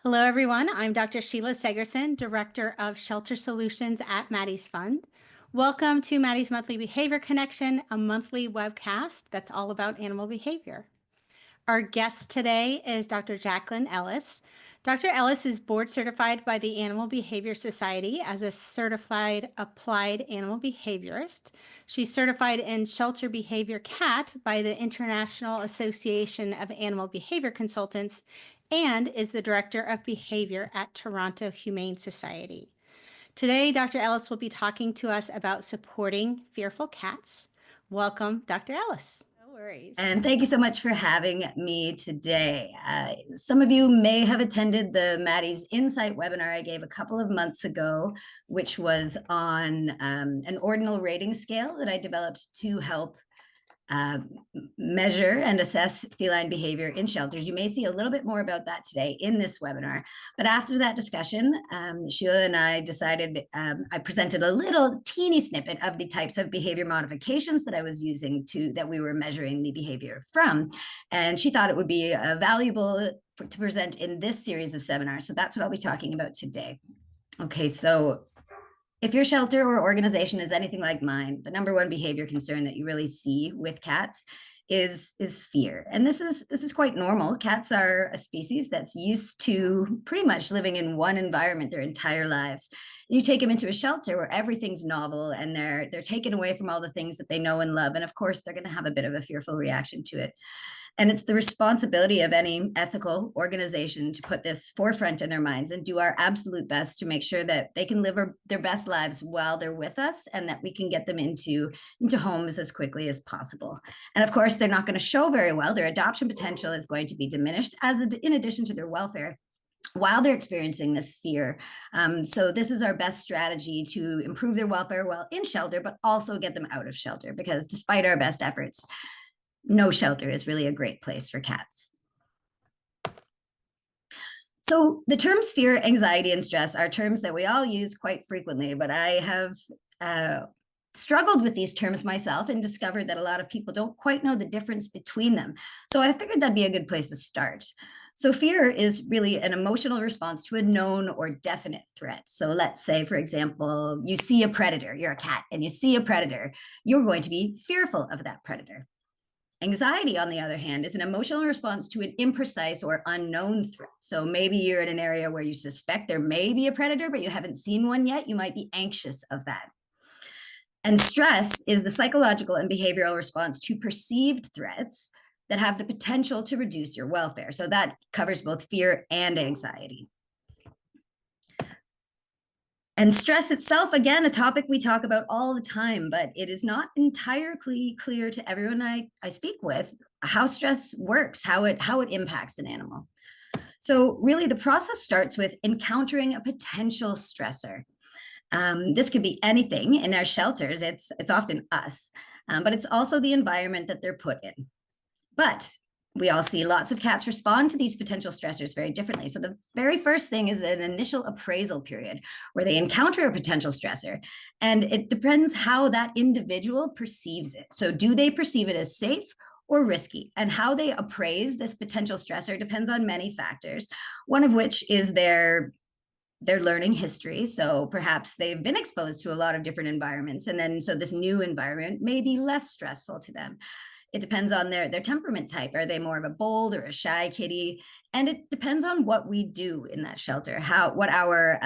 Hello, everyone. I'm Dr. Sheila Segerson, Director of Shelter Solutions at Maddie's Fund. Welcome to Maddie's Monthly Behavior Connection, a monthly webcast that's all about animal behavior. Our guest today is Dr. Jacklyn Ellis. Dr. Ellis is board certified by the Animal Behavior Society as a certified applied animal behaviorist. She's certified in shelter behavior CAT by the International Association of Animal Behavior Consultants and is the director of behavior at Toronto Humane Society. Today, Dr. Ellis will be talking to us about supporting fearful cats. Welcome, Dr. Ellis. No worries. And thank you so much for having me today. Some of you may have attended the Maddie's Insight webinar I gave a couple of months ago, which was on an ordinal rating scale that I developed to help measure and assess feline behavior in shelters. You may see a little bit more about that today in this webinar. But after that discussion, Sheila and I decided, I presented a little teeny snippet of the types of behavior modifications that I was using that we were measuring the behavior from. And she thought it would be valuable to present in this series of seminars. So that's what I'll be talking about today. Okay, so if your shelter or organization is anything like mine, the number one behavior concern that you really see with cats is fear. And this is quite normal. Cats are a species that's used to pretty much living in one environment their entire lives. You take them into a shelter where everything's novel and they're taken away from all the things that they know and love. And of course, they're going to have a bit of a fearful reaction to it. And it's the responsibility of any ethical organization to put this forefront in their minds and do our absolute best to make sure that they can live their best lives while they're with us and that we can get them into homes as quickly as possible. And of course, they're not going to show very well. Their adoption potential is going to be diminished in addition to their welfare while they're experiencing this fear. So this is our best strategy to improve their welfare while in shelter, but also get them out of shelter, because despite our best efforts, no shelter is really a great place for cats. So the terms fear, anxiety, and stress are terms that we all use quite frequently, but I have struggled with these terms myself and discovered that a lot of people don't quite know the difference between them. So I figured that'd be a good place to start. So fear is really an emotional response to a known or definite threat. So let's say, for example, you see a predator, you're a cat, and you see a predator, you're going to be fearful of that predator. Anxiety, on the other hand, is an emotional response to an imprecise or unknown threat. So maybe you're in an area where you suspect there may be a predator, but you haven't seen one yet. You might be anxious of that. And stress is the psychological and behavioral response to perceived threats that have the potential to reduce your welfare. So that covers both fear and anxiety. And stress itself, again, a topic we talk about all the time, but it is not entirely clear to everyone I speak with how stress works, how it impacts an animal. So really the process starts with encountering a potential stressor. This could be anything. In our shelters, it's often us, but it's also the environment that they're put in. But we all see lots of cats respond to these potential stressors very differently. So the very first thing is an initial appraisal period where they encounter a potential stressor, and it depends how that individual perceives it. So do they perceive it as safe or risky? And how they appraise this potential stressor depends on many factors, one of which is their learning history. So perhaps they've been exposed to a lot of different environments, and then so this new environment may be less stressful to them. It depends on their temperament type. Are they more of a bold or a shy kitty? And it depends on what we do in that shelter, what our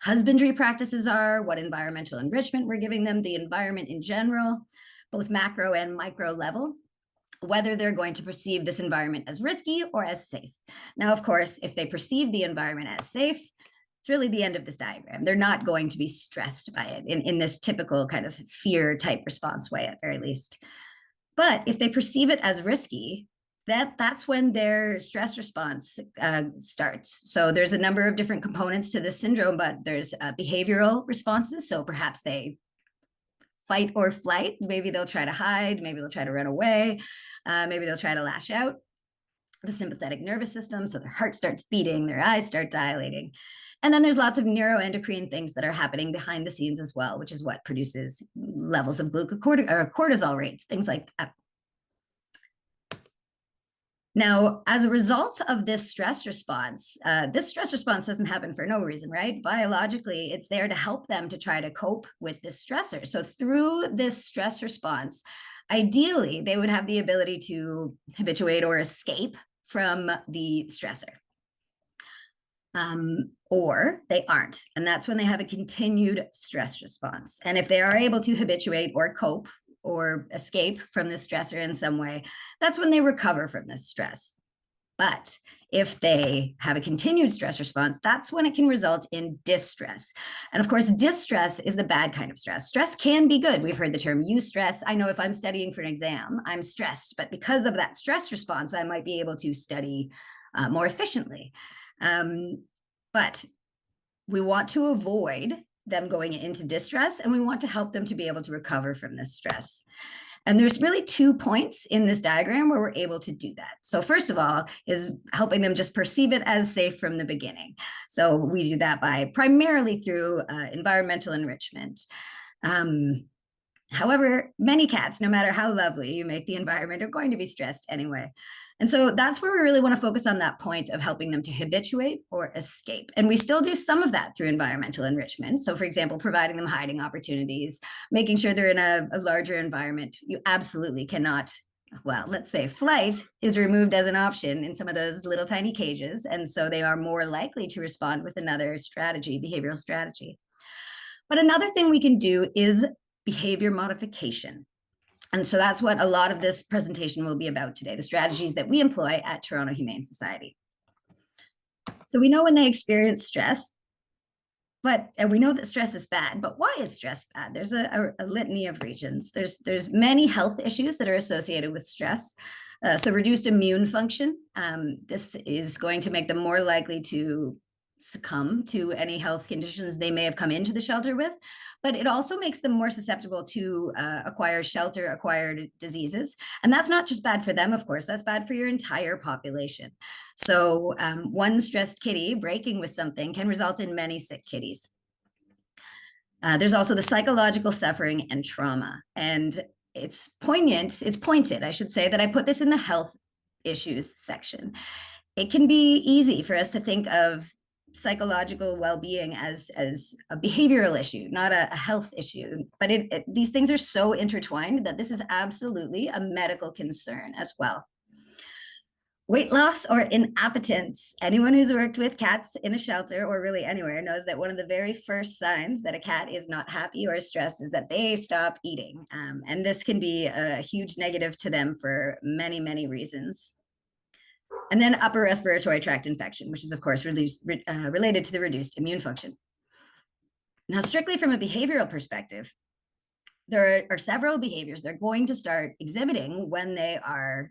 husbandry practices are, what environmental enrichment we're giving them, the environment in general, both macro and micro level, whether they're going to perceive this environment as risky or as safe. Now, of course, if they perceive the environment as safe, it's really the end of this diagram. They're not going to be stressed by it in this typical kind of fear type response way, at very least. But if they perceive it as risky, that's when their stress response starts. So there's a number of different components to this syndrome, but there's behavioral responses. So perhaps they fight or flight. Maybe they'll try to hide. Maybe they'll try to run away. Maybe they'll try to lash out. The sympathetic nervous system, so their heart starts beating, their eyes start dilating. And then there's lots of neuroendocrine things that are happening behind the scenes as well, which is what produces levels of cortisol rates, things like that. Now, as a result of this stress response doesn't happen for no reason, right? Biologically, it's there to help them to try to cope with this stressor. So through this stress response, ideally, they would have the ability to habituate or escape from the stressor. Or they aren't. And that's when they have a continued stress response. And if they are able to habituate or cope or escape from the stressor in some way, that's when they recover from this stress. But if they have a continued stress response, that's when it can result in distress. And of course, distress is the bad kind of stress. Stress can be good. We've heard the term eustress. I know if I'm studying for an exam, I'm stressed, but because of that stress response, I might be able to study more efficiently. But we want to avoid them going into distress, and we want to help them to be able to recover from this stress. And there's really 2 points in this diagram where we're able to do that. So first of all is helping them just perceive it as safe from the beginning. So we do that by primarily through environmental enrichment. However, many cats, no matter how lovely you make the environment, are going to be stressed anyway. And so that's where we really want to focus on that point of helping them to habituate or escape. And we still do some of that through environmental enrichment. So for example, providing them hiding opportunities, making sure they're in a larger environment. You absolutely cannot, well, let's say flight is removed as an option in some of those little tiny cages. And so they are more likely to respond with another strategy, behavioral strategy. But another thing we can do is behavior modification. And so that's what a lot of this presentation will be about today, the strategies that we employ at Toronto Humane Society. So we know when they experience stress, and we know that stress is bad, but why is stress bad? There's a litany of reasons. There's many health issues that are associated with stress. So reduced immune function, this is going to make them more likely to succumb to any health conditions they may have come into the shelter with, but it also makes them more susceptible to acquired diseases. And that's not just bad for them, of course, that's bad for your entire population. So one stressed kitty breaking with something can result in many sick kitties. There's also the psychological suffering and trauma. And it's pointed, I should say, that I put this in the health issues section. It can be easy for us to think of psychological well-being as a behavioral issue, not a health issue. But these things are so intertwined that this is absolutely a medical concern as well. Weight loss or inappetence. Anyone who's worked with cats in a shelter or really anywhere knows that one of the very first signs that a cat is not happy or stressed is that they stop eating. And this can be a huge negative to them for many, many reasons. And then upper respiratory tract infection, which is of course related to the reduced immune function. Now, strictly from a behavioral perspective, there are several behaviors they're going to start exhibiting when they're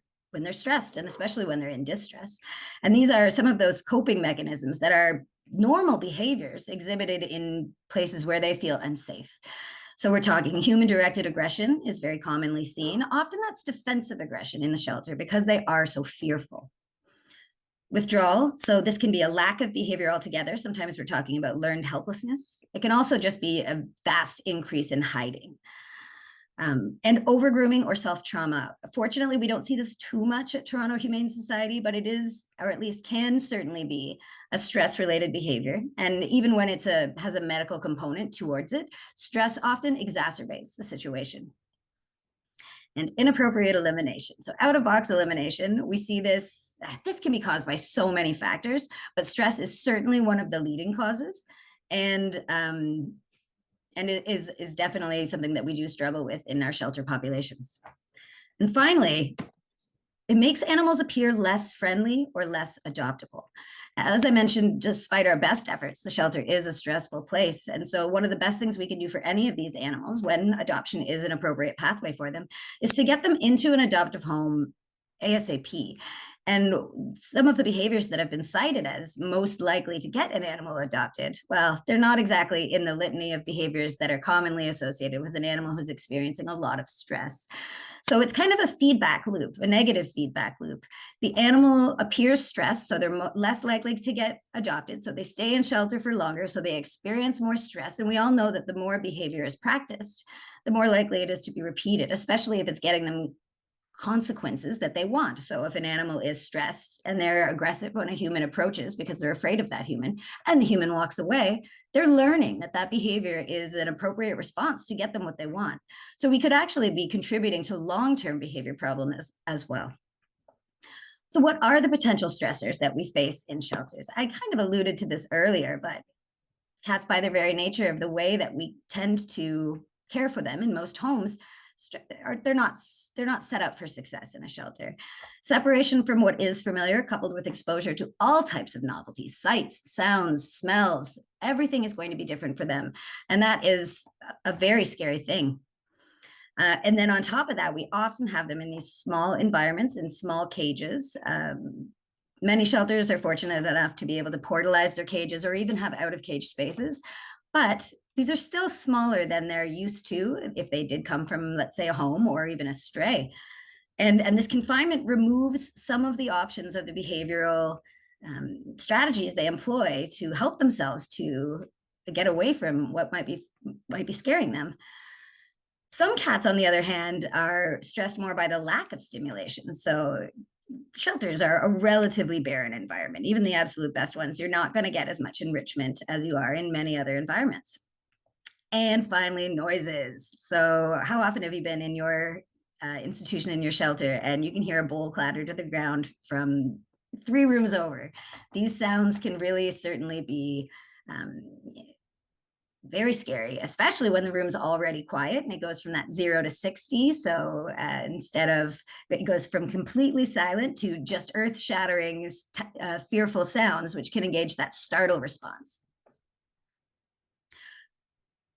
stressed, and especially when they're in distress. And these are some of those coping mechanisms that are normal behaviors exhibited in places where they feel unsafe. So we're talking human-directed aggression is very commonly seen. Often that's defensive aggression in the shelter because they are so fearful. Withdrawal, so this can be a lack of behavior altogether. Sometimes we're talking about learned helplessness. It can also just be a vast increase in hiding. And overgrooming or self-trauma. Fortunately, we don't see this too much at Toronto Humane Society, but it is, or at least can certainly be, a stress-related behavior. And even when it has a medical component towards it, stress often exacerbates the situation. And inappropriate elimination. So out-of-box elimination, we see this can be caused by so many factors, but stress is certainly one of the leading causes. And it is definitely something that we do struggle with in our shelter populations. And finally, it makes animals appear less friendly or less adoptable. As I mentioned, despite our best efforts, the shelter is a stressful place. And so one of the best things we can do for any of these animals when adoption is an appropriate pathway for them is to get them into an adoptive home ASAP. And some of the behaviors that have been cited as most likely to get an animal adopted, well, they're not exactly in the litany of behaviors that are commonly associated with an animal who's experiencing a lot of stress. So it's kind of a feedback loop, a negative feedback loop. The animal appears stressed, so they're less likely to get adopted. So they stay in shelter for longer, so they experience more stress. And we all know that the more behavior is practiced, the more likely it is to be repeated, especially if it's getting them consequences that they want. So if an animal is stressed and they're aggressive when a human approaches because they're afraid of that human, and the human walks away, they're learning that that behavior is an appropriate response to get them what they want. So we could actually be contributing to long-term behavior problems as well. So what are the potential stressors that we face in shelters? I kind of alluded to this earlier, but cats, by their very nature of the way that we tend to care for them in most homes, they're not set up for success in a shelter. Separation from what is familiar, coupled with exposure to all types of novelties, sights, sounds, smells, everything is going to be different for them. And that is a very scary thing. And then on top of that, we often have them in these small environments, in small cages. Many shelters are fortunate enough to be able to portalize their cages or even have out of cage spaces, but these are still smaller than they're used to if they did come from, let's say, a home or even a stray. And this confinement removes some of the options of the behavioral strategies they employ to help themselves to get away from what might be scaring them. Some cats, on the other hand, are stressed more by the lack of stimulation. So shelters are a relatively barren environment. Even the absolute best ones, you're not going to get as much enrichment as you are in many other environments. And finally, noises. So how often have you been in your institution, in your shelter, and you can hear a bowl clatter to the ground from 3 rooms over? These sounds can really certainly be very scary, especially when the room's already quiet and it goes from that 0 to 60. So instead of, it goes from completely silent to just earth-shattering, fearful sounds, which can engage that startle response.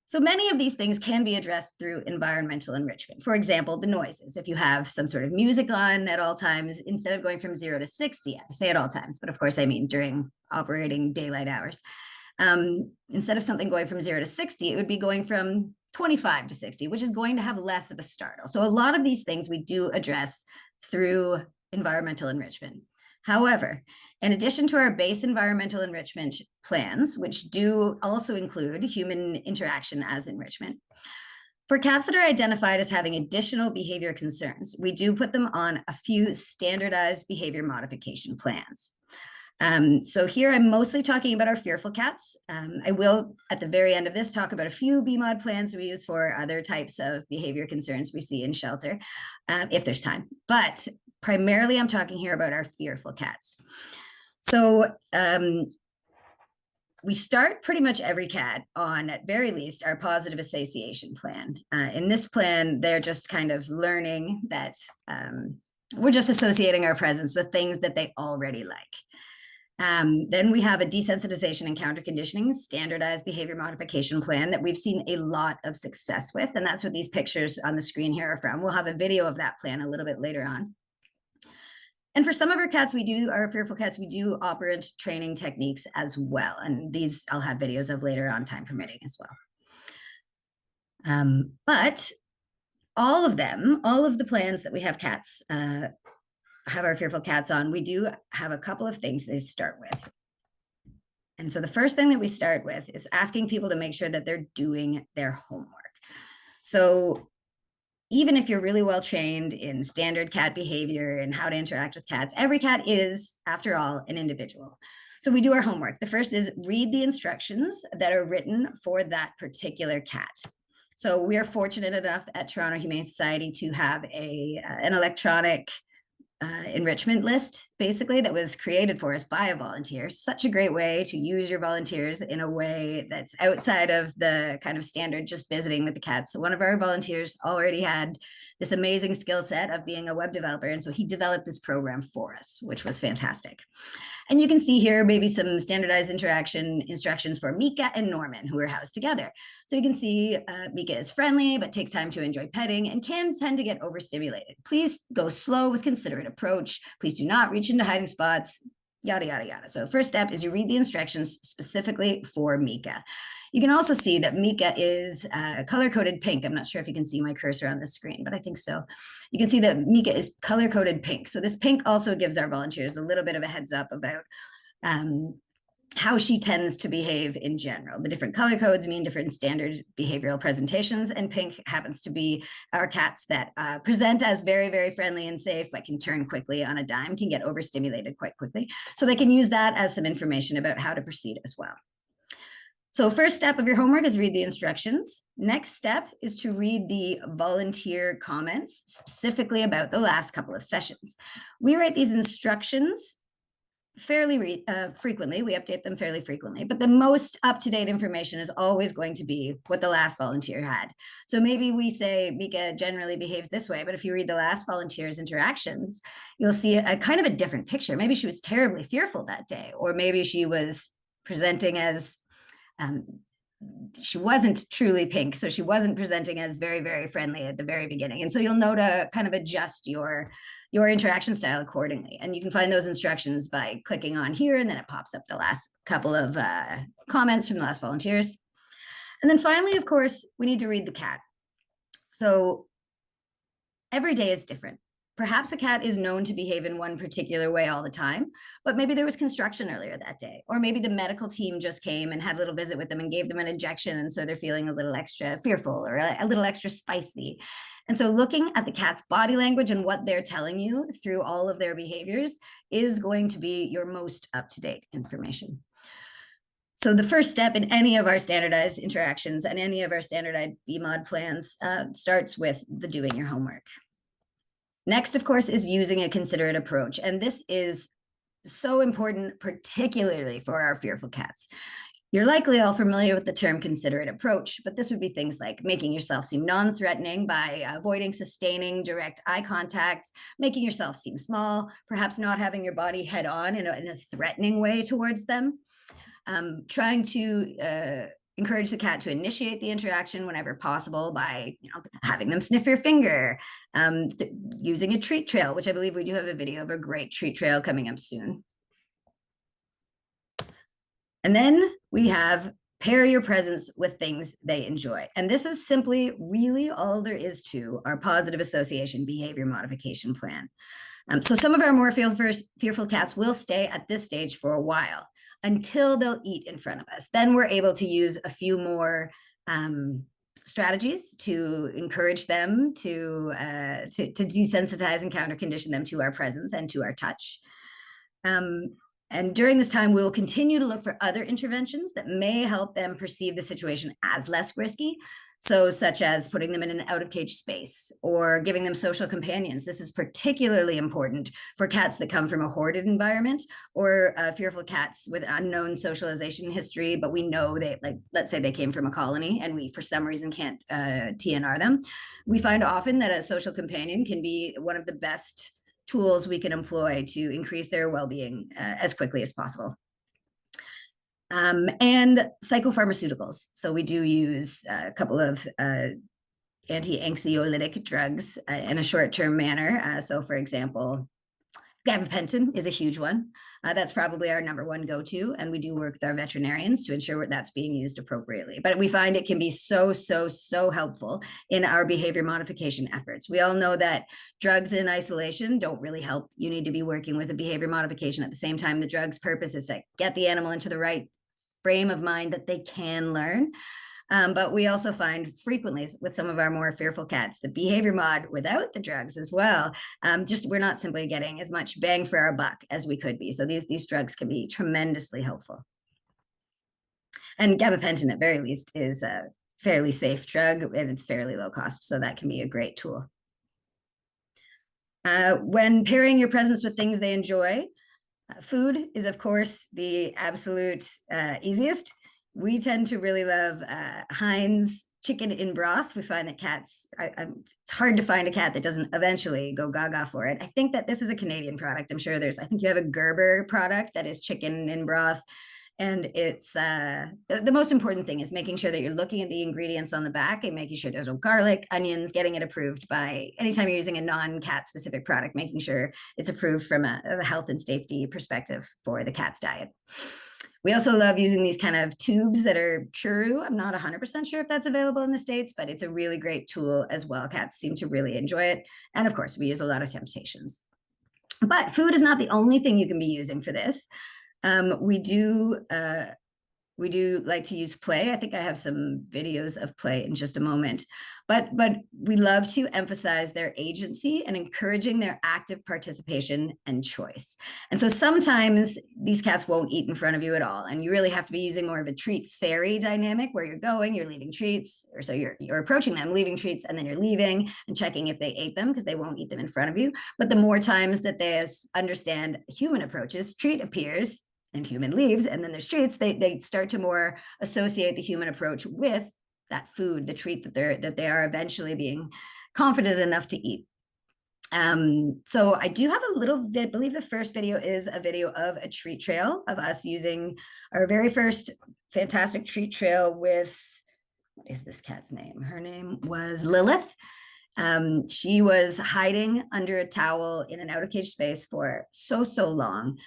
So many of these things can be addressed through environmental enrichment. For example, the noises. If you have some sort of music on at all times, instead of going from 0 to 60, I say at all times, but of course I mean during operating daylight hours. Instead of something going from 0 to 60, it would be going from 25 to 60, which is going to have less of a startle. So a lot of these things we do address through environmental enrichment. However, in addition to our base environmental enrichment plans, which do also include human interaction as enrichment, for cats that are identified as having additional behavior concerns, we do put them on a few standardized behavior modification plans. So here I'm mostly talking about our fearful cats. I will, at the very end of this, talk about a few BMOD plans we use for other types of behavior concerns we see in shelter, if there's time. But primarily, I'm talking here about our fearful cats. So we start pretty much every cat on, at very least, our positive association plan. In this plan, they're just kind of learning that we're just associating our presence with things that they already like. Then we have a desensitization and counter conditioning standardized behavior modification plan that we've seen a lot of success with. And that's what these pictures on the screen here are from. We'll have a video of that plan a little bit later on. And for some of our cats, our fearful cats, we do operant training techniques as well. And these I'll have videos of later on, time permitting as well. But all of the plans that we have cats, have our fearful cats on, we do have a couple of things they start with. And so the first thing that we start with is asking people to make sure that they're doing their homework. So even if you're really well trained in standard cat behavior and how to interact with cats, every cat is, after all, an individual. So we do our homework. The first is read the instructions that are written for that particular cat. So we are fortunate enough at Toronto Humane Society to have an electronic enrichment list, basically, that was created for us by a volunteer. Such a great way to use your volunteers in a way that's outside of the kind of standard just visiting with the cats. So one of our volunteers already had this amazing skill set of being a web developer, and so he developed this program for us, which was fantastic. And you can see here maybe some standardized interaction instructions for Mika and Norman, who are housed together. So you can see Mika is friendly, but takes time to enjoy petting and can tend to get overstimulated. Please go slow with considerate approach. Please do not reach into hiding spots, yada, yada, yada. So first step is you read the instructions specifically for Mika. You can also see that Mika is color-coded pink. I'm not sure if you can see my cursor on the screen, but I think so. You can see that Mika is color-coded pink. So this pink also gives our volunteers a little bit of a heads up about how she tends to behave in general. The different color codes mean different standard behavioral presentations, and pink happens to be our cats that present as very, very friendly and safe, but can turn quickly on a dime, can get overstimulated quite quickly. So they can use that as some information about how to proceed as well. So first step of your homework is read the instructions. Next step is to read the volunteer comments, specifically about the last couple of sessions. We write these instructions fairly frequently. We update them fairly frequently, but the most up-to-date information is always going to be what the last volunteer had. So maybe we say Mika generally behaves this way, but if you read the last volunteer's interactions, you'll see a kind of a different picture. Maybe she was terribly fearful that day, or maybe she was presenting as she wasn't truly pink, so she wasn't presenting as very, very friendly at the very beginning. And so you'll know to kind of adjust your interaction style accordingly. And you can find those instructions by clicking on here, and then it pops up the last couple of comments from the last volunteers. And then finally, of course, we need to read the cat. So every day is different. Perhaps a cat is known to behave in one particular way all the time, but maybe there was construction earlier that day, or maybe the medical team just came and had a little visit with them and gave them an injection, and so they're feeling a little extra fearful or a little extra spicy. And so looking at the cat's body language and what they're telling you through all of their behaviors is going to be your most up-to-date information. So the first step in any of our standardized interactions and any of our standardized BMOD plans starts with the doing your homework. Next, of course, is using a considerate approach. And this is so important, particularly for our fearful cats. You're likely all familiar with the term considerate approach, but this would be things like making yourself seem non-threatening by avoiding sustaining direct eye contact, making yourself seem small, perhaps not having your body head on in a threatening way towards them, trying to encourage the cat to initiate the interaction whenever possible by, having them sniff your finger, using a treat trail, which I believe we do have a video of a great treat trail coming up soon. And then we have pair your presence with things they enjoy. And this is simply really all there is to our positive association behavior modification plan. So some of our more fearful cats will stay at this stage for a while, until they'll eat in front of us. Then we're able to use a few more strategies to encourage them to desensitize and counter condition them to our presence and to our touch. And during this time, we'll continue to look for other interventions that may help them perceive the situation as less risky. So such as putting them in an out-of-cage space or giving them social companions. This is particularly important for cats that come from a hoarded environment or fearful cats with unknown socialization history, but we know they, like, let's say they came from a colony and we, for some reason, can't TNR them. We find often that a social companion can be one of the best tools we can employ to increase their well-being as quickly as possible. And psychopharmaceuticals. So we do use a couple of anti-anxiolytic drugs in a short-term manner. So for example, gabapentin is a huge one. That's probably our number one go-to, and we do work with our veterinarians to ensure that's being used appropriately. But we find it can be so helpful in our behavior modification efforts. We all know that drugs in isolation don't really help. You need to be working with a behavior modification at the same time. The drug's purpose is to get the animal into the right frame of mind that they can learn. But we also find frequently with some of our more fearful cats, the behavior mod without the drugs as well, we're not simply getting as much bang for our buck as we could be. So these drugs can be tremendously helpful. And gabapentin at very least is a fairly safe drug and it's fairly low cost. So that can be a great tool. When pairing your presence with things they enjoy, food is, of course, the absolute easiest. We tend to really love Heinz chicken in broth. We find that cats, it's hard to find a cat that doesn't eventually go gaga for it. I think that this is a Canadian product. I'm sure I think you have a Gerber product that is chicken in broth. And it's the most important thing is making sure that you're looking at the ingredients on the back and making sure there's no garlic, onions, getting it approved by anytime you're using a non-cat specific product, making sure it's approved from a health and safety perspective for the cat's diet. We also love using these kind of tubes that are churu. I'm not 100% sure if that's available in the States, but it's a really great tool as well. Cats seem to really enjoy it. And of course, we use a lot of temptations. But food is not the only thing you can be using for this. We do like to use play. I think I have some videos of play in just a moment, but we love to emphasize their agency and encouraging their active participation and choice. And so sometimes these cats won't eat in front of you at all, and you really have to be using more of a treat fairy dynamic where you're going, you're leaving treats, or so you're approaching them, leaving treats, and then you're leaving and checking if they ate them, because they won't eat them in front of you. But the more times that they understand human approaches, treat appears and human leaves, and then there's treats, they start to more associate the human approach with that food, the treat that they are eventually being confident enough to eat. So I do have a little bit, I believe the first video is a video of a treat trail of us using our very first fantastic treat trail with, what is this cat's name? Her name was Lilith. She was hiding under a towel in an out of cage space for so long.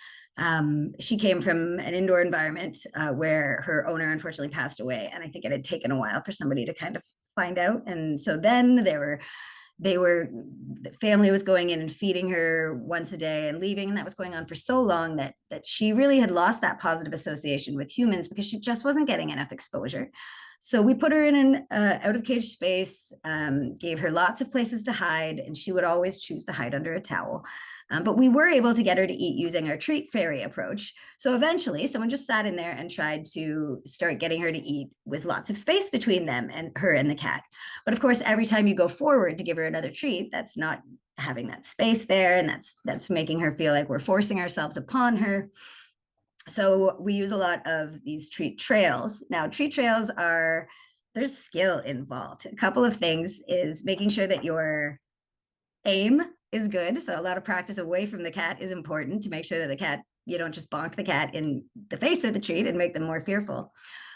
She came from an indoor environment where her owner unfortunately passed away, and I think it had taken a while for somebody to kind of find out. And so then the family was going in and feeding her once a day and leaving, and that was going on for so long that she really had lost that positive association with humans because she just wasn't getting enough exposure. So we put her in an out of cage space, gave her lots of places to hide, and she would always choose to hide under a towel. But we were able to get her to eat using our treat fairy approach. So eventually someone just sat in there and tried to start getting her to eat with lots of space between them and her and the cat. But of course, every time you go forward to give her another treat, that's not having that space there. And that's making her feel like we're forcing ourselves upon her. So we use a lot of these treat trails. Now, treat trails there's skill involved. A couple of things is making sure that your aim is good. So a lot of practice away from the cat is important to make sure that you don't just bonk the cat in the face of the treat and make them more fearful.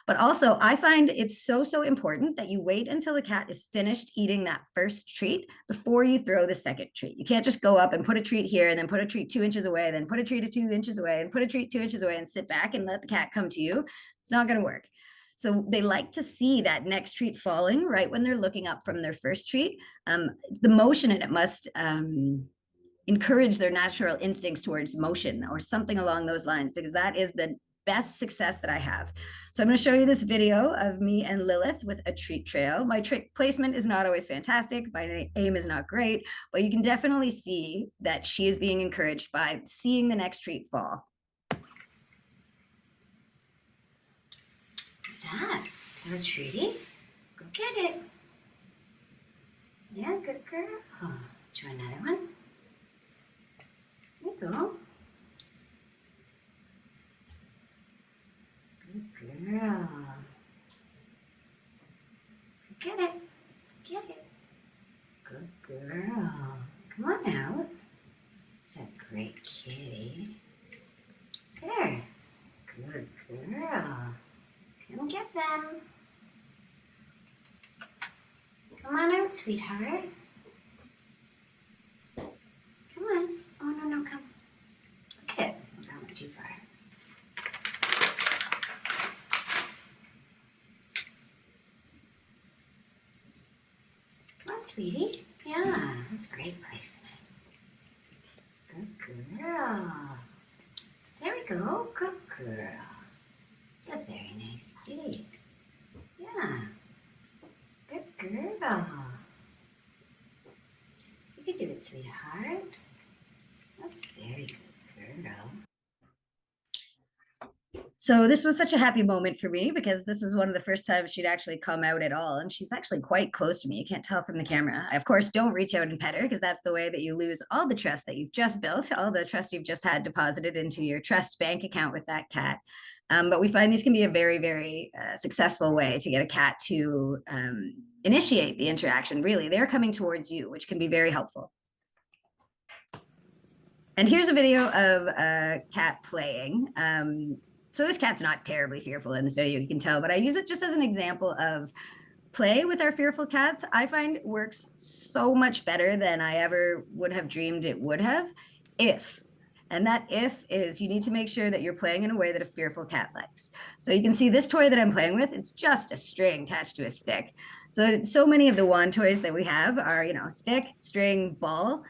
But also, I find it's so important that you wait until the cat is finished eating that first treat before you throw the second treat. You can't just go up and put a treat here and then put a treat 2 inches away, then put a treat 2 inches away and put a treat 2 inches away and sit back and let the cat come to you. It's not going to work. So they like to see that next treat falling right when they're looking up from their first treat. The motion in it must encourage their natural instincts towards motion or something along those lines, because that is the best success that I have. So I'm going to show you this video of me and Lilith with a treat trail. My trick placement is not always fantastic. My aim is not great, but you can definitely see that she is being encouraged by seeing the next treat fall. Is that a treaty? Go get it. Yeah, good girl. Oh, do you want another one? There you go. Good girl. Get it. Get it. Good girl. Come on out. It's a great kitty. There. Good girl. Come get them. Come on out, sweetheart. Come on. Oh, no, come. Okay. That was too far. Come on, sweetie. Yeah, that's great placement. Good girl. There we go. Good girl. It's a very nice kitty. Yeah. Good girl. You can do it, sweetheart. That's very good girl. So this was such a happy moment for me because this was one of the first times she'd actually come out at all. And she's actually quite close to me. You can't tell from the camera. I, of course, don't reach out and pet her because that's the way that you lose all the trust that you've just built, all the trust you've just had deposited into your trust bank account with that cat. But we find these can be a very successful way to get a cat to initiate the interaction. Really, they're coming towards you, which can be very helpful. And here's a video of a cat playing. So this cat's not terribly fearful in this video, you can tell, but I use it just as an example of play with our fearful cats. I find it works so much better than I ever would have dreamed it would have and that if is you need to make sure that you're playing in a way that a fearful cat likes. So you can see this toy that I'm playing with, it's just a string attached to a stick. So many of the wand toys that we have are, stick, string, ball.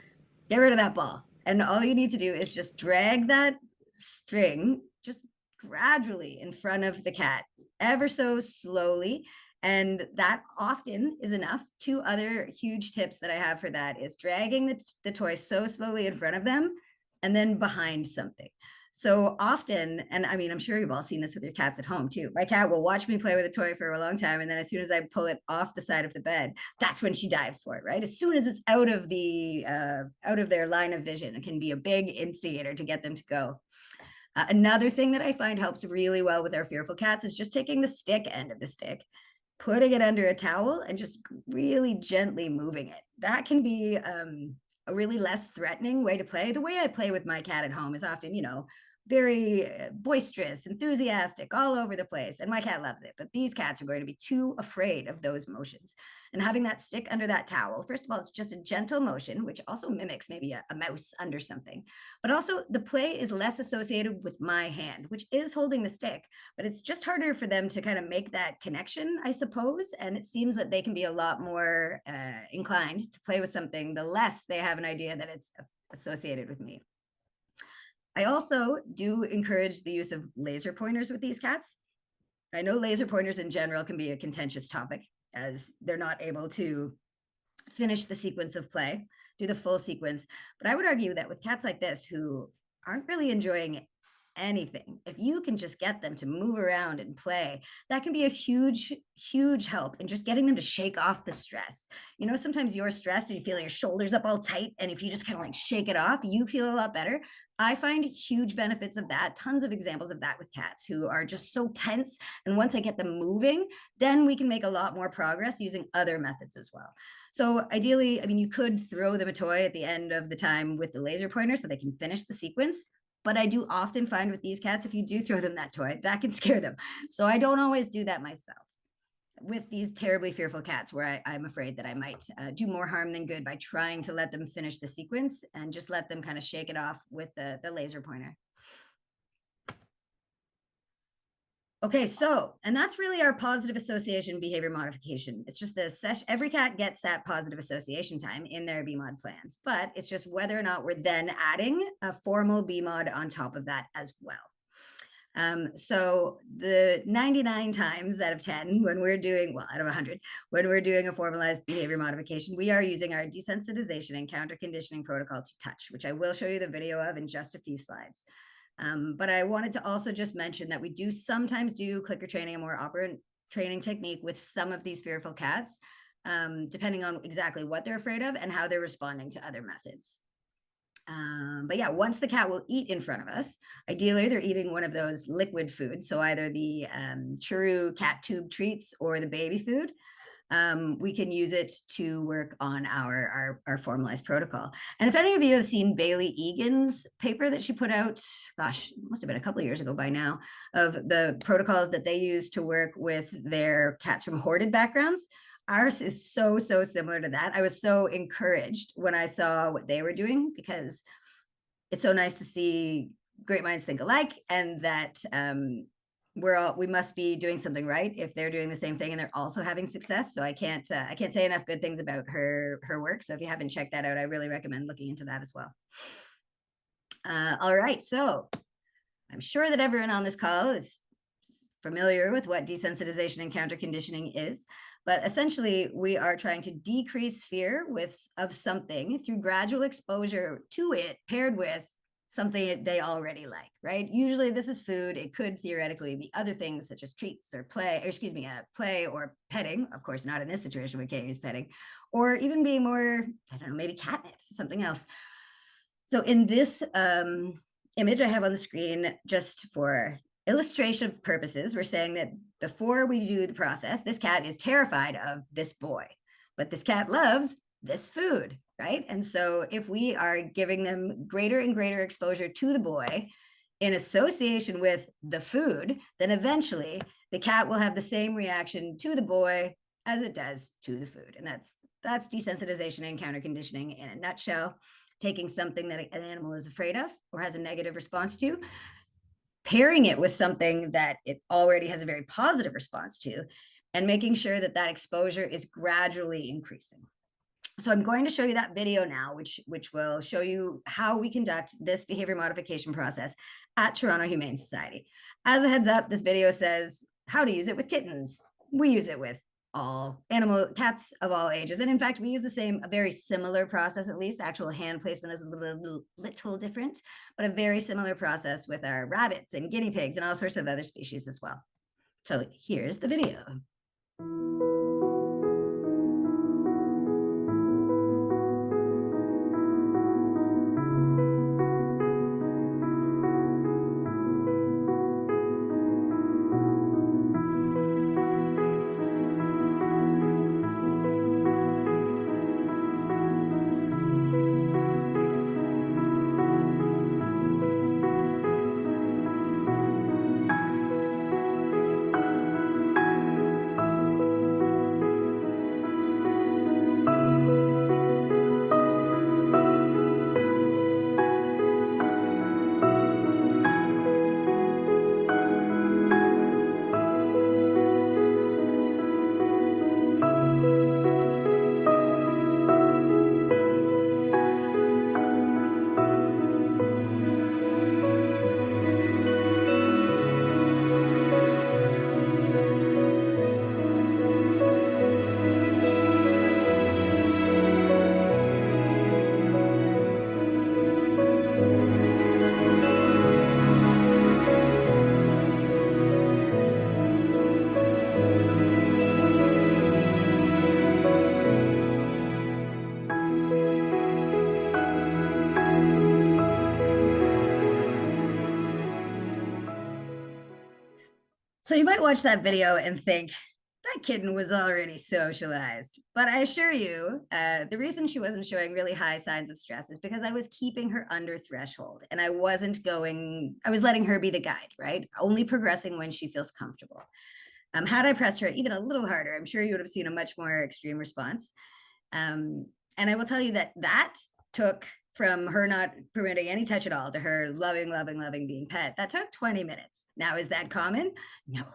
Get rid of that ball. And all you need to do is just drag that string just gradually in front of the cat, ever so slowly. And that often is enough. Two other huge tips that I have for that is dragging the toy so slowly in front of them and then behind something. So often, and I mean, I'm sure you've all seen this with your cats at home too. My cat will watch me play with a toy for a long time. And then as soon as I pull it off the side of the bed, that's when she dives for it, right? As soon as it's out of their line of vision, it can be a big instigator to get them to go. Another thing that I find helps really well with our fearful cats is just taking the stick end of the stick, putting it under a towel and just really gently moving it. That can be a really less threatening way to play. The way I play with my cat at home is often, very boisterous, enthusiastic, all over the place. And my cat loves it. But these cats are going to be too afraid of those motions. And having that stick under that towel, first of all, it's just a gentle motion, which also mimics maybe a mouse under something. But also the play is less associated with my hand, which is holding the stick. But it's just harder for them to kind of make that connection, I suppose. And it seems that they can be a lot more inclined to play with something the less they have an idea that it's associated with me. I also do encourage the use of laser pointers with these cats. I know laser pointers in general can be a contentious topic as they're not able to finish the sequence of play, do the full sequence. But I would argue that with cats like this who aren't really enjoying anything, if you can just get them to move around and play, that can be a huge help in just getting them to shake off the stress. Sometimes you're stressed and you feel your shoulders up all tight, and if you just kind of like shake it off, you feel a lot better. I find huge benefits of that, tons of examples of that with cats who are just so tense. And once I get them moving, then we can make a lot more progress using other methods as well. So ideally, you could throw them a toy at the end of the time with the laser pointer so they can finish the sequence. But I do often find with these cats, if you do throw them that toy, that can scare them. So I don't always do that myself with these terribly fearful cats where I'm afraid that I might do more harm than good by trying to let them finish the sequence and just let them kind of shake it off with the laser pointer. Okay, and that's really our positive association behavior modification. It's just the session, every cat gets that positive association time in their BMOD plans, but it's just whether or not we're then adding a formal BMOD on top of that as well. So the 99 times out of 10, when we're doing, out of 100, when we're doing a formalized behavior modification, we are using our desensitization and counter conditioning protocol to touch, which I will show you the video of in just a few slides. But I wanted to also just mention that we do sometimes do clicker training, a more operant training technique with some of these fearful cats, depending on exactly what they're afraid of and how they're responding to other methods. But yeah, once the cat will eat in front of us, ideally they're eating one of those liquid foods. So either the Churu cat tube treats or the baby food. We can use it to work on our formalized protocol. And if any of you have seen Bailey Egan's paper that she put out, gosh, it must have been a couple of years ago by now, of the protocols that they use to work with their cats from hoarded backgrounds, ours is so similar to that. I was so encouraged when I saw what they were doing because it's so nice to see great minds think alike, and that we must be doing something right if they're doing the same thing and they're also having success. So I can't say enough good things about her work. So if you haven't checked that out, I really recommend looking into that as well. All right, so I'm sure that everyone on this call is familiar with what desensitization and counter conditioning is, but essentially we are trying to decrease fear of something through gradual exposure to it paired with something they already like, right? Usually this is food. It could theoretically be other things such as treats or play or petting. Of course, not in this situation, we can't use petting, or even being more, I don't know, maybe catnip, something else. So in this image I have on the screen, just for illustration purposes, we're saying that before we do the process, this cat is terrified of this boy, but this cat loves this food, right? And so if we are giving them greater and greater exposure to the boy in association with the food, then eventually the cat will have the same reaction to the boy as it does to the food. And that's desensitization and counter conditioning in a nutshell, taking something that an animal is afraid of or has a negative response to, pairing it with something that it already has a very positive response to, and making sure that that exposure is gradually increasing. So I'm going to show you that video now, which will show you how we conduct this behavior modification process at Toronto Humane Society. As a heads up, this video says how to use it with kittens. We use it with all cats of all ages. And in fact, we use a very similar process, at least. Actual hand placement is a little different, but a very similar process with our rabbits and guinea pigs and all sorts of other species as well. So here's the video. So you might watch that video and think, that kitten was already socialized. But I assure you, the reason she wasn't showing really high signs of stress is because I was keeping her under threshold and I was letting her be the guide, right? Only progressing when she feels comfortable. Had I pressed her even a little harder, I'm sure you would have seen a much more extreme response. And I will tell you that took from her not permitting any touch at all to her loving being pet. That took 20 minutes. Now, is that common? No.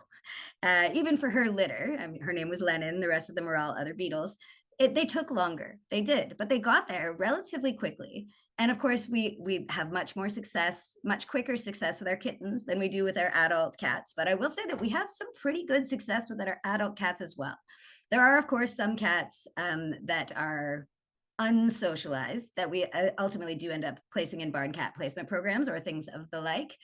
Even for her litter, her name was Lennon, the rest of them were all other beetles, they took longer. They did, but they got there relatively quickly. And of course, we have much quicker success with our kittens than we do with our adult cats. But I will say that we have some pretty good success with our adult cats as well. There are, of course, some cats that are unsocialized that we ultimately do end up placing in barn cat placement programs or things of the like.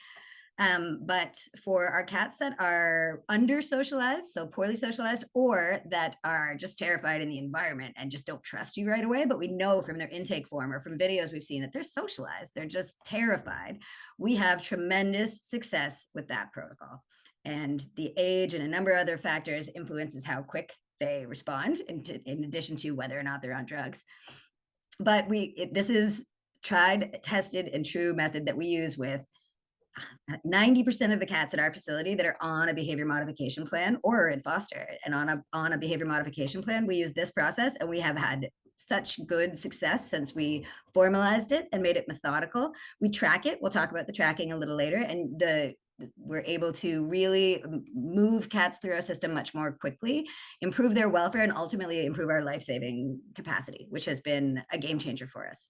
But for our cats that are under socialized, so poorly socialized, or that are just terrified in the environment and just don't trust you right away, but we know from their intake form or from videos we've seen that they're socialized, they're just terrified, we have tremendous success with that protocol. And the age and a number of other factors influences how quick they respond, in addition to whether or not they're on drugs. But this is tried, tested, and true method that we use with 90% of the cats at our facility that are on a behavior modification plan or in foster. And on a behavior modification plan, we use this process, and we have had such good success since we formalized it and made it methodical. We track it. We'll talk about the tracking a little later. And we're able to really move cats through our system much more quickly, improve their welfare, and ultimately improve our life-saving capacity, which has been a game changer for us.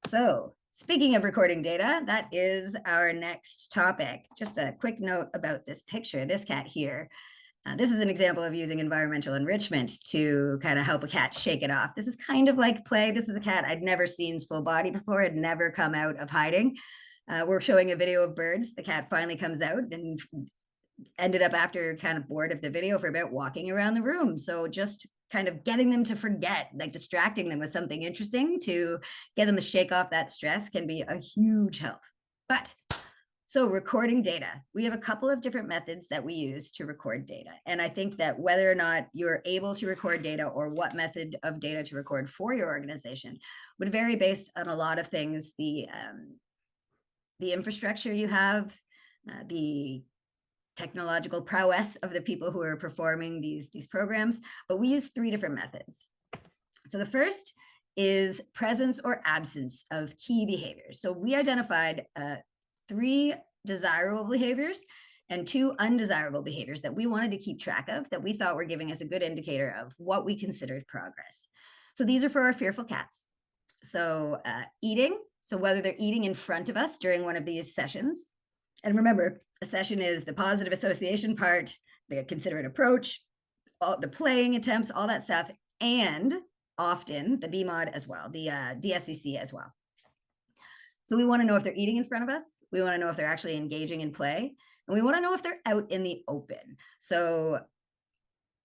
So speaking of recording data, that is our next topic. Just a quick note about this picture, this cat here. This is an example of using environmental enrichment to kind of help a cat shake it off. This is kind of like play. This is a cat I'd never seen full body before. Had never come out of hiding. We're showing a video of birds. The cat finally comes out and ended up, after kind of bored of the video for a bit, walking around the room. So just kind of getting them to forget, like distracting them with something interesting to get them to shake off that stress can be a huge help. But so recording data, we have a couple of different methods that we use to record data. And I think that whether or not you're able to record data or what method of data to record for your organization would vary based on a lot of things. The infrastructure you have, the technological prowess of the people who are performing these programs, but we use 3 different methods. So the first is presence or absence of key behaviors. So we identified 3 desirable behaviors and 2 undesirable behaviors that we wanted to keep track of that we thought were giving us a good indicator of what we considered progress. So these are for our fearful cats. So eating, so whether they're eating in front of us during one of these sessions. And remember, a session is the positive association part, the considerate approach, all the playing attempts, all that stuff, and often the BMOD as well, the DSCC as well. So we want to know if they're eating in front of us. We want to know if they're actually engaging in play. And we want to know if they're out in the open. So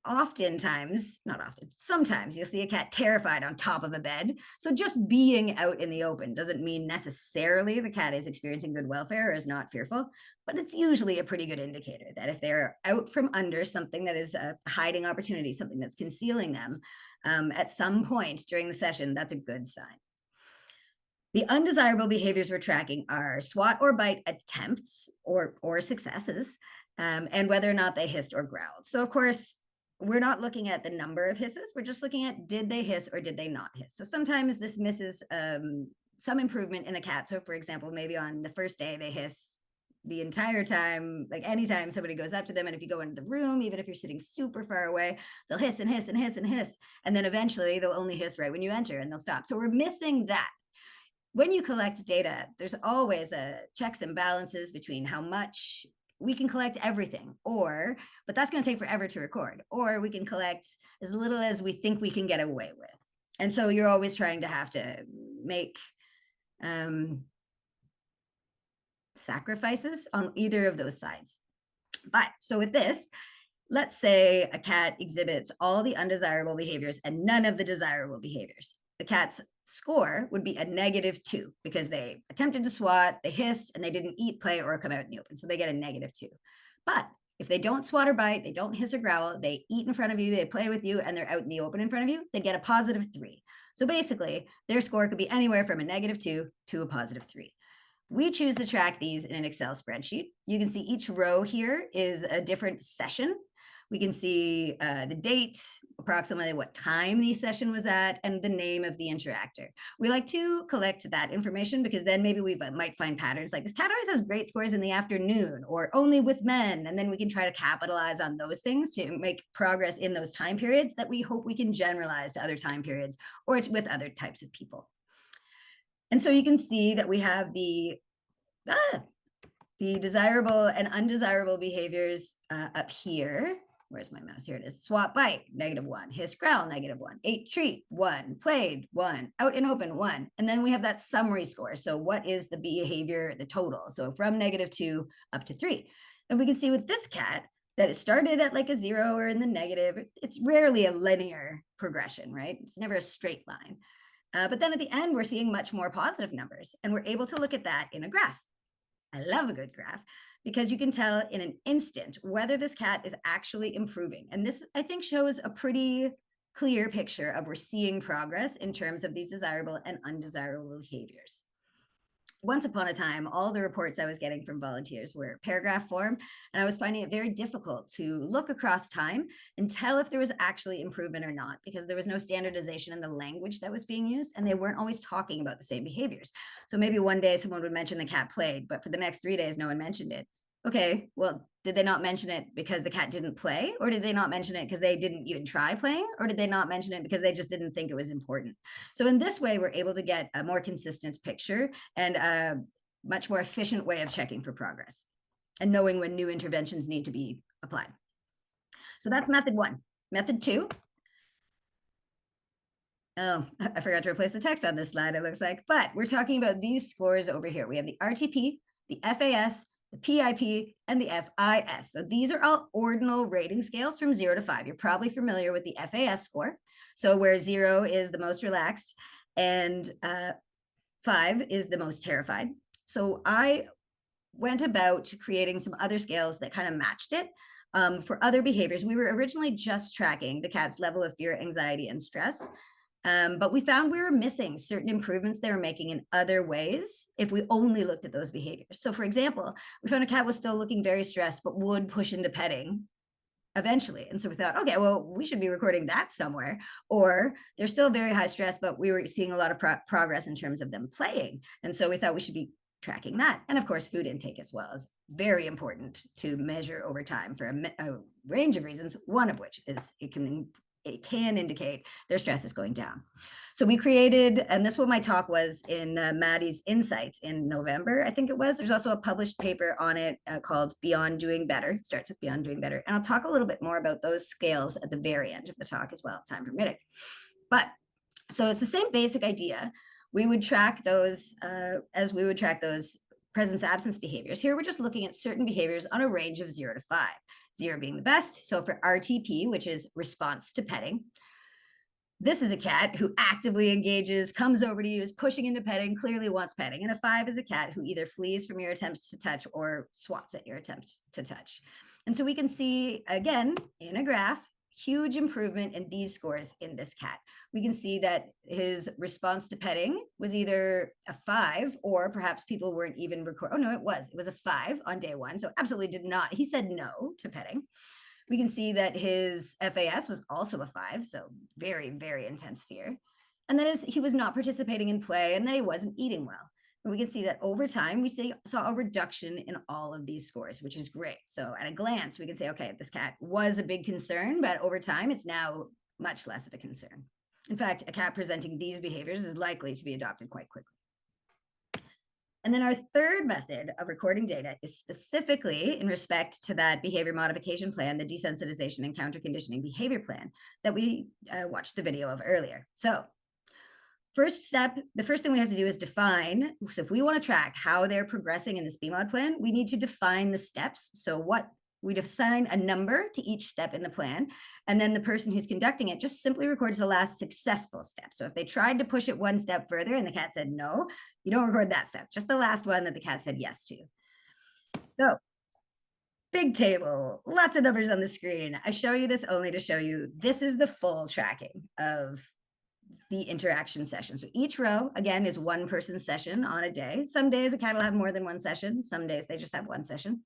oftentimes, not often, sometimes you'll see a cat terrified on top of a bed. So just being out in the open doesn't mean necessarily the cat is experiencing good welfare or is not fearful, but it's usually a pretty good indicator that if they're out from under something that is a hiding opportunity, something that's concealing them, at some point during the session, that's a good sign. The undesirable behaviors we're tracking are swat or bite attempts or successes, and whether or not they hissed or growled. So of course, we're not looking at the number of hisses. We're just looking at did they hiss or did they not hiss. So sometimes this misses some improvement in a cat. So for example, maybe on the first day they hiss the entire time, like anytime somebody goes up to them, and if you go into the room, even if you're sitting super far away, they'll hiss and hiss and hiss and hiss. And then eventually they'll only hiss right when you enter and they'll stop. So we're missing that. When you collect data, there's always a checks and balances between how much we can collect everything, but that's going to take forever to record, or we can collect as little as we think we can get away with. And so you're always trying to have to make sacrifices on either of those sides. But so with this, let's say a cat exhibits all the undesirable behaviors and none of the desirable behaviors. The cat's score would be a -2 because they attempted to swat, they hissed, and they didn't eat, play, or come out in the open. So they get a -2. But if they don't swat or bite, they don't hiss or growl, they eat in front of you, they play with you, and they're out in the open in front of you, they get a +3. So basically, their score could be anywhere from a -2 to a +3. We choose to track these in an Excel spreadsheet. You can see each row here is a different session. We can see the date, approximately what time the session was at, and the name of the interactor. We like to collect that information because then maybe we might find patterns like this cat always has great scores in the afternoon or only with men. And then we can try to capitalize on those things to make progress in those time periods that we hope we can generalize to other time periods or with other types of people. And so you can see that we have the desirable and undesirable behaviors up here. Where's my mouse? Here it is. Swat, bite, -1. Hiss, growl, -1. Ate, treat, 1. Played, 1. Out and open, 1. And then we have that summary score. So what is the behavior, the total? So from -2 up to 3. And we can see with this cat that it started at like a 0 or in the negative. It's rarely a linear progression, right? It's never a straight line. But then at the end, we're seeing much more positive numbers. And we're able to look at that in a graph. I love a good graph, because you can tell in an instant whether this cat is actually improving. And this, I think, shows a pretty clear picture of we're seeing progress in terms of these desirable and undesirable behaviors. Once upon a time, all the reports I was getting from volunteers were paragraph form, and I was finding it very difficult to look across time and tell if there was actually improvement or not, because there was no standardization in the language that was being used, and they weren't always talking about the same behaviors. So maybe one day someone would mention the cat played, but for the next 3 days, no one mentioned it. Okay, well, did they not mention it because the cat didn't play? Or did they not mention it because they didn't even try playing? Or did they not mention it because they just didn't think it was important? So in this way, we're able to get a more consistent picture and a much more efficient way of checking for progress and knowing when new interventions need to be applied. So that's method 1. Method 2. Oh, I forgot to replace the text on this slide, it looks like, but we're talking about these scores over here. We have the RTP, the FAS, the PIP, and the FIS. So these are all ordinal rating scales from 0 to 5. You're probably familiar with the FAS score. So where 0 is the most relaxed and 5 is the most terrified. So I went about creating some other scales that kind of matched it. For other behaviors, we were originally just tracking the cat's level of fear, anxiety, and stress. But we found we were missing certain improvements they were making in other ways if we only looked at those behaviors. So for example, we found a cat was still looking very stressed, but would push into petting eventually. And so we thought, okay, well, we should be recording that somewhere. Or they're still very high stress, but we were seeing a lot of progress in terms of them playing. And so we thought we should be tracking that. And of course, food intake as well is very important to measure over time for a range of reasons, one of which is it can indicate their stress is going down. So we created, and this is what my talk was in Maddie's Insights in November, I think it was. There's also a published paper on it called Beyond Doing Better. It starts with Beyond Doing Better. And I'll talk a little bit more about those scales at the very end of the talk as well, time permitting. But so it's the same basic idea. We would track those as we would track those presence absence behaviors. Here we're just looking at certain behaviors on a range of 0 to 5, 0 being the best. So for RTP, which is response to petting, this is a cat who actively engages, comes over to you, is pushing into petting, clearly wants petting. And a 5 is a cat who either flees from your attempts to touch or swats at your attempts to touch. And so we can see, again, in a graph, huge improvement in these scores in this cat. We can see that his response to petting was either a 5, or perhaps people weren't even recording. Oh no, it was a 5 on day 1. So absolutely did not. He said no to petting. We can see that his FAS was also a 5. So very, very intense fear. And that he was not participating in play, and that he wasn't eating well. And we can see that over time, we saw a reduction in all of these scores, which is great. So at a glance, we can say, okay, this cat was a big concern, but over time, it's now much less of a concern. In fact, a cat presenting these behaviors is likely to be adopted quite quickly. And then our third method of recording data is specifically in respect to that behavior modification plan, the desensitization and counter conditioning behavior plan that we watched the video of earlier. So first step, the first thing we have to do is define. So if we want to track how they're progressing in this BMOD plan, we need to define the steps. So we assign a number to each step in the plan, and then the person who's conducting it just simply records the last successful step. So if they tried to push it one step further and the cat said no, you don't record that step, just the last one that the cat said yes to. So big table, lots of numbers on the screen. I show you this only to show you this is the full tracking of the interaction session. So each row, again, is one person's session on a day. Some days a cat will have more than one session. Some days they just have one session.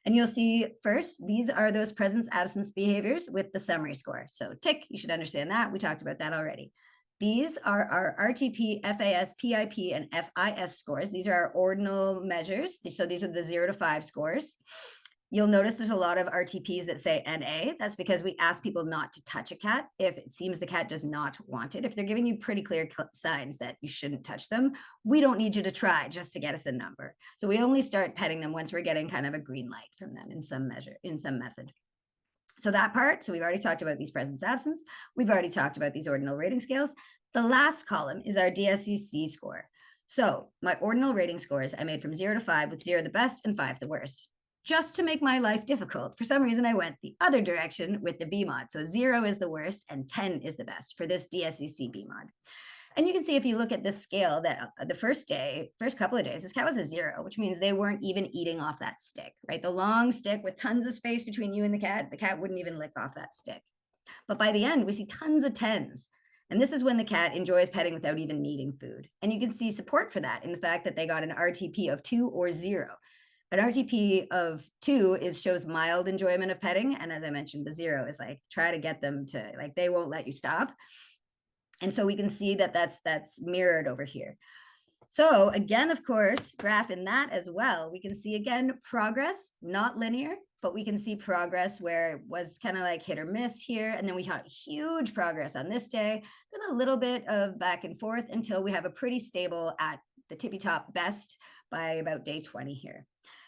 And you'll see first, these are those presence absence behaviors with the summary score. So tick, you should understand that. We talked about that already. These are our RTP, FAS, PIP, and FIS scores. These are our ordinal measures. So these are the 0 to 5 scores. You'll notice there's a lot of RTPs that say NA. That's because we ask people not to touch a cat if it seems the cat does not want it. If they're giving you pretty clear signs that you shouldn't touch them, we don't need you to try just to get us a number. So we only start petting them once we're getting kind of a green light from them in some measure, in some method. So that part, so we've already talked about these presence absence. We've already talked about these ordinal rating scales. The last column is our DSCC score. So my ordinal rating scores I made from 0 to 5, with 0 the best and 5 the worst. Just to make my life difficult, for some reason, I went the other direction with the BMOD. So 0 is the worst and 10 is the best for this DSCC BMOD. And you can see if you look at this scale that the first couple of days, this cat was a 0, which means they weren't even eating off that stick, right? The long stick with tons of space between you and the cat wouldn't even lick off that stick. But by the end, we see tons of 10s. And this is when the cat enjoys petting without even needing food. And you can see support for that in the fact that they got an RTP of 2 or 0. An RTP of 2 shows mild enjoyment of petting. And as I mentioned, the 0 is like, try to get them to, like, they won't let you stop. And so we can see that that's mirrored over here. So again, of course, graph in that as well, we can see again, progress, not linear, but we can see progress where it was kind of like hit or miss here. And then we had huge progress on this day, then a little bit of back and forth until we have a pretty stable at the tippy top best by about day 20 here.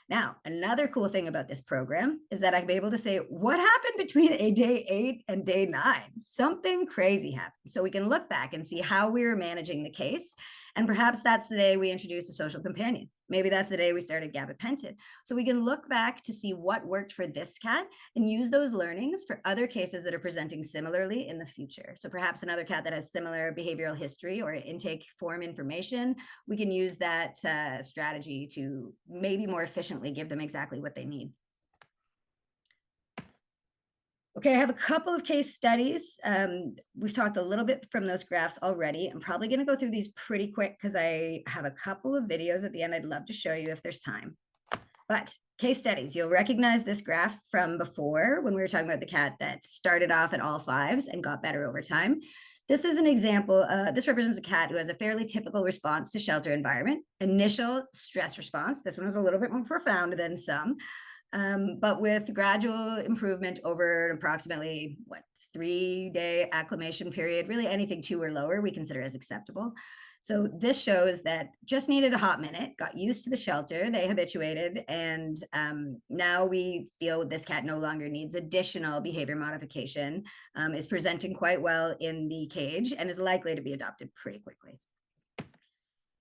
Now, another cool thing about this program is that I'm able to say what happened between a day 8 and day 9. Something crazy happened. So we can look back and see how we were managing the case. And perhaps that's the day we introduced a social companion. Maybe that's the day we started gabapentin. So we can look back to see what worked for this cat and use those learnings for other cases that are presenting similarly in the future. So perhaps another cat that has similar behavioral history or intake form information, we can use that strategy to maybe more efficiently give them exactly what they need. Okay, I have a couple of case studies. We've talked a little bit from those graphs already. I'm probably going to go through these pretty quick because I have a couple of videos at the end I'd love to show you if there's time. But case studies, you'll recognize this graph from before when we were talking about the cat that started off at all 5s and got better over time. This is an example. This represents a cat who has a fairly typical response to shelter environment. Initial stress response. This one was a little bit more profound than some, but with gradual improvement over approximately 3-day acclimation period. Really, anything 2 or lower we consider as acceptable. So this shows that just needed a hot minute, got used to the shelter, they habituated, and now we feel this cat no longer needs additional behavior modification, is presenting quite well in the cage, and is likely to be adopted pretty quickly.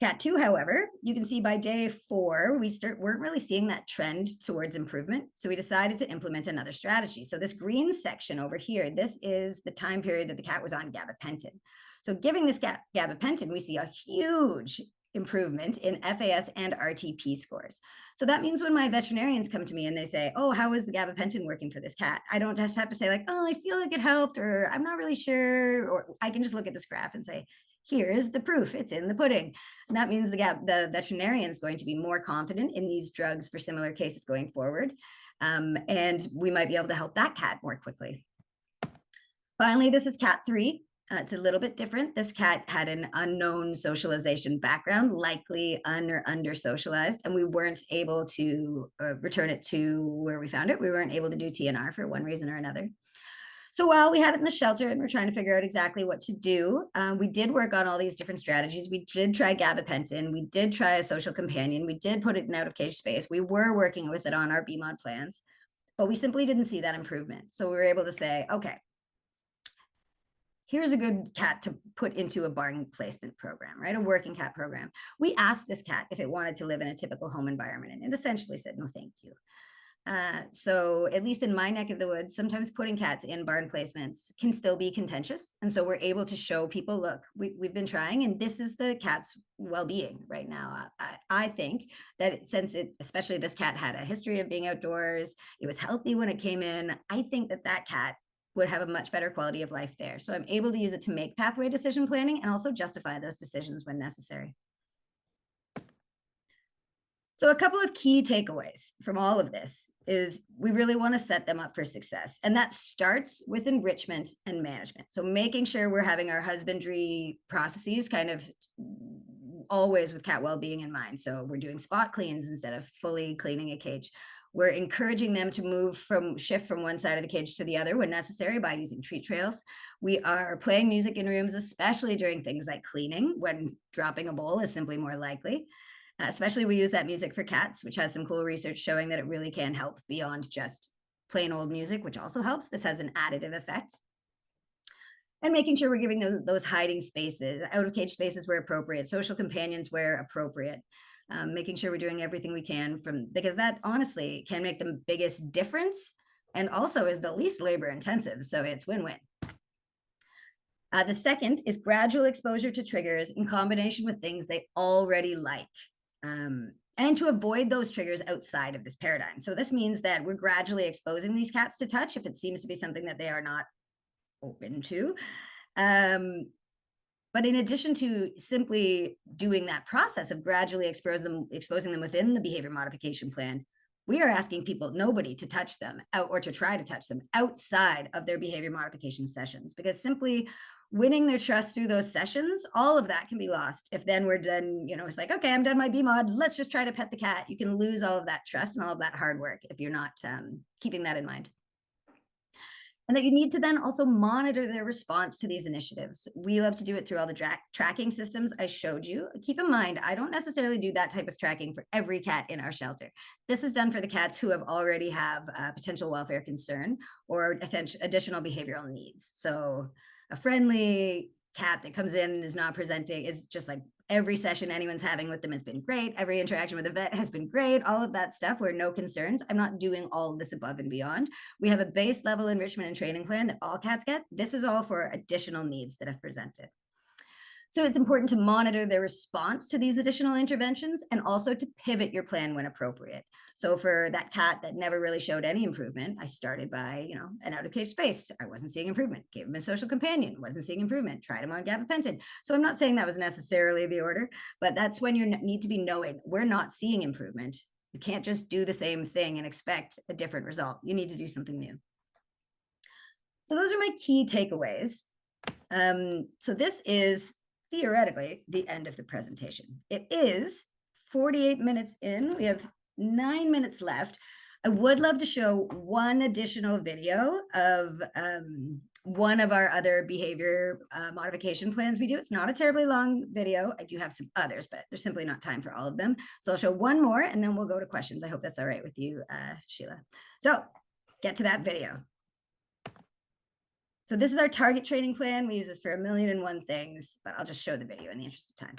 Cat 2, however, you can see by day 4, weren't really seeing that trend towards improvement. So we decided to implement another strategy. So this green section over here, this is the time period that the cat was on gabapentin. So giving this gabapentin, we see a huge improvement in FAS and RTP scores. So that means when my veterinarians come to me and they say, oh, how is the gabapentin working for this cat? I don't just have to say like, oh, I feel like it helped, or I'm not really sure, or I can just look at this graph and say, here is the proof, it's in the pudding. And that means the veterinarian is going to be more confident in these drugs for similar cases going forward. And we might be able to help that cat more quickly. Finally, this is cat 3. It's a little bit different. This cat had an unknown socialization background, likely under socialized, and we weren't able to return it to where we found it. We weren't able to do TNR for one reason or another. So while we had it in the shelter and we're trying to figure out exactly what to do, we did work on all these different strategies. We did try gabapentin. We did try a social companion. We did put it in out of cage space. We were working with it on our BMOD plans, but we simply didn't see that improvement. So we were able to say, okay, here's a good cat to put into a barn placement program, right? A working cat program. We asked this cat if it wanted to live in a typical home environment, and it essentially said, no, thank you. So at least in my neck of the woods, sometimes putting cats in barn placements can still be contentious. And so we're able to show people, look, we've been trying, and this is the cat's well-being right now. I think that since especially this cat had a history of being outdoors, it was healthy when it came in, I think that cat would have a much better quality of life there. So I'm able to use it to make pathway decision planning and also justify those decisions when necessary. So a couple of key takeaways from all of this is we really want to set them up for success. And that starts with enrichment and management. So making sure we're having our husbandry processes kind of always with cat well-being in mind. So we're doing spot cleans instead of fully cleaning a cage. We're encouraging them to shift from one side of the cage to the other when necessary by using treat trails. We are playing music in rooms, especially during things like cleaning, when dropping a bowl is simply more likely. Especially we use that music for cats, which has some cool research showing that it really can help beyond just plain old music, which also helps. This has an additive effect. And making sure we're giving those hiding spaces, out of cage spaces where appropriate, social companions where appropriate, making sure we're doing everything we can because that honestly can make the biggest difference and also is the least labor intensive. So it's win-win. The second is gradual exposure to triggers in combination with things they already like. And to avoid those triggers outside of this paradigm. So this means that we're gradually exposing these cats to touch if it seems to be something that they are not open to. But in addition to simply doing that process of gradually exposing them within the behavior modification plan, we are asking nobody to touch them or to try to touch them outside of their behavior modification sessions, because simply winning their trust through those sessions, all of that can be lost if then we're done, it's like, okay, I'm done my BMOD, let's just try to pet the cat. You can lose all of that trust and all of that hard work if you're not keeping that in mind. And that you need to then also monitor their response to these initiatives. We love to do it through all the tracking systems I showed you. Keep in mind, I don't necessarily do that type of tracking for every cat in our shelter. This is done for the cats who already have a potential welfare concern or additional behavioral needs. So a friendly cat that comes in and is not presenting is just like every session anyone's having with them has been great. Every interaction with the vet has been great. All of that stuff where no concerns. I'm not doing all of this above and beyond. We have a base level enrichment and training plan that all cats get. This is all for additional needs that have presented. So it's important to monitor their response to these additional interventions and also to pivot your plan when appropriate. So for that cat that never really showed any improvement, I started by, an out of cage space. I wasn't seeing improvement. Gave him a social companion, wasn't seeing improvement. Tried him on gabapentin. So I'm not saying that was necessarily the order, but that's when you need to be knowing we're not seeing improvement. You can't just do the same thing and expect a different result. You need to do something new. So those are my key takeaways. So this is theoretically the end of the presentation. It is 48 minutes in. We have 9 minutes left. I would love to show one additional video of one of our other behavior modification plans we do. It's not a terribly long video. I do have some others, but there's simply not time for all of them. So I'll show one more and then we'll go to questions. I hope that's all right with you, Sheila. So get to that video. So this is our target training plan. We use this for 1,000,001 things, but I'll just show the video in the interest of time.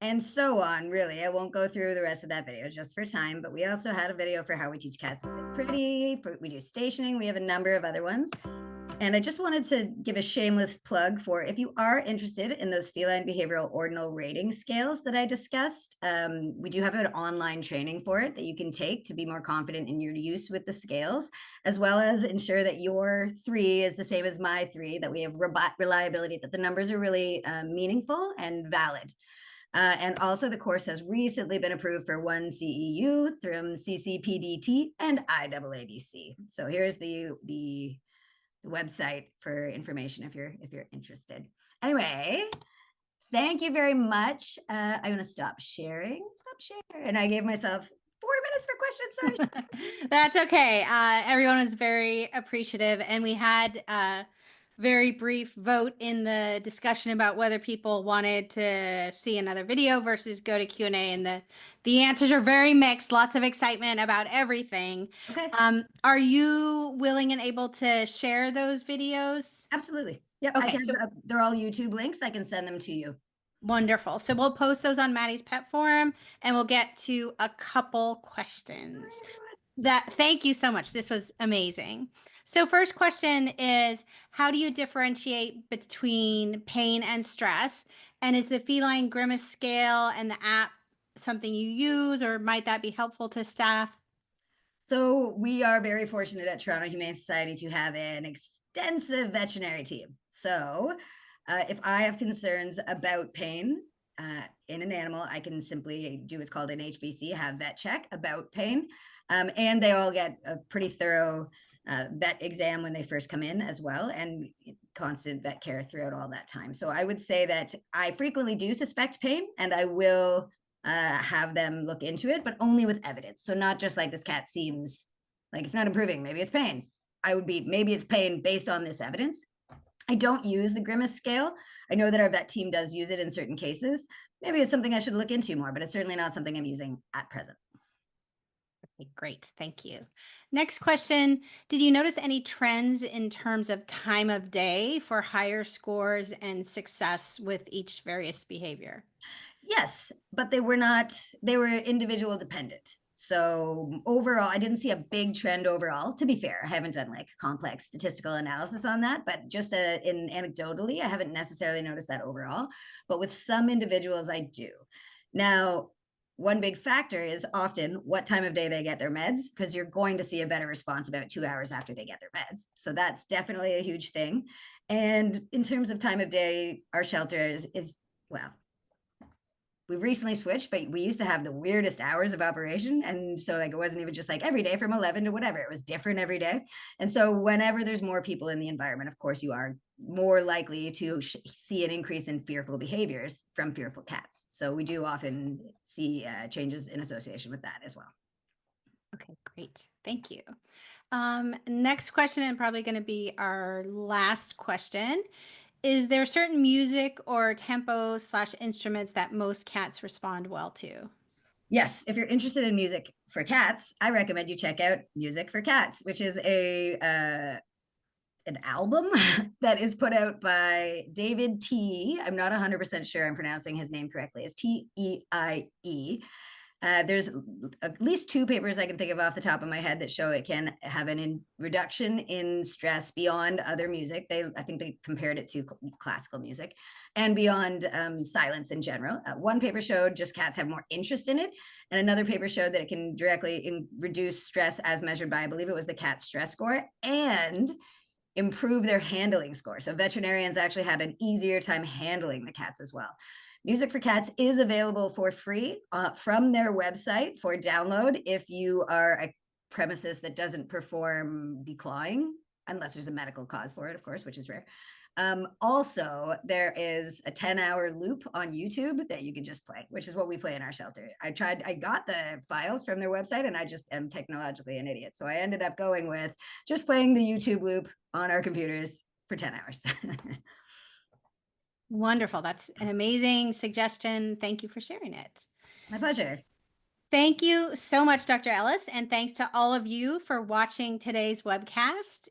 And so on, really. I won't go through the rest of that video just for time, but we also had a video for how we teach cats to sit pretty. We do stationing. We have a number of other ones. And I just wanted to give a shameless plug for if you are interested in those feline behavioral ordinal rating scales that I discussed, we do have an online training for it that you can take to be more confident in your use with the scales, as well as ensure that your 3 is the same as my 3, that we have reliability, that the numbers are really meaningful and valid. And also the course has recently been approved for 1 CEU from CCPDT and IAABC. So here's the website for information if you're interested. Anyway, thank you very much. I'm going to stop sharing. And I gave myself 4 minutes for questions. Sorry. That's okay. Everyone was very appreciative, and we had a very brief vote in the discussion about whether people wanted to see another video versus go to Q&A, and the answers are very mixed. Lots of excitement about everything. Okay. Are you willing and able to share those videos? Absolutely. Yep. Okay, I can, so they're all YouTube links. I can send them to you. wonderful. So we'll post those on Maddie's Pet Forum, and we'll get to a couple questions. Thank you so much. This was amazing. So first question is, how do you differentiate between pain and stress? And is the feline grimace scale and the app something you use, or might that be helpful to staff? So we are very fortunate at Toronto Humane Society to have an extensive veterinary team. So if I have concerns about pain in an animal, I can simply do what's called an HVC, have vet check about pain. And they all get a pretty thorough vet exam when they first come in as well, and constant vet care throughout all that time. So I would say that I frequently do suspect pain, and I will have them look into it, but only with evidence. So not just like, this cat seems like it's not improving, maybe it's pain. I would be, maybe it's pain based on this evidence. I don't use the grimace scale. I know that our vet team does use it in certain cases. Maybe it's something I should look into more, but it's certainly not something I'm using at present. Okay, great. Thank you. Next question. Did you notice any trends in terms of time of day for higher scores and success with each various behavior? Yes, but they were individual dependent. So overall, I didn't see a big trend overall. To be fair, I haven't done like complex statistical analysis on that, but just in anecdotally, I haven't necessarily noticed that overall. But with some individuals, I do. Now, one big factor is often what time of day they get their meds, because you're going to see a better response about 2 hours after they get their meds. So that's definitely a huge thing. And in terms of time of day, our shelter is well, we've recently switched, but we used to have the weirdest hours of operation. And so like, it wasn't even just like every day from 11 to whatever, it was different every day. And so whenever there's more people in the environment, of course, you are more likely to see an increase in fearful behaviors from fearful cats. So we do often see changes in association with that as well. Okay, great. Thank you. Next question, and probably going to be our last question. Is there certain music or tempo/instruments that most cats respond well to? Yes, if you're interested in music for cats, I recommend you check out Music for Cats, which is an album that is put out by David T. I'm not 100% sure I'm pronouncing his name correctly. It's T-E-I-E. There's at least 2 papers I can think of off the top of my head that show it can have an reduction in stress beyond other music. I think they compared it to classical music and beyond silence in general. One paper showed just cats have more interest in it, and another paper showed that it can directly reduce stress as measured by, I believe it was the cat stress score, and improve their handling score. So veterinarians actually had an easier time handling the cats as well. Music for Cats is available for free from their website for download if you are a premises that doesn't perform declawing, unless there's a medical cause for it, of course, which is rare. Also, there is a 10-hour loop on YouTube that you can just play, which is what we play in our shelter. I got the files from their website, and I just am technologically an idiot. So I ended up going with just playing the YouTube loop on our computers for 10 hours. Wonderful. That's an amazing suggestion. Thank you for sharing it. My pleasure. Thank you so much, Dr. Ellis, and thanks to all of you for watching today's webcast.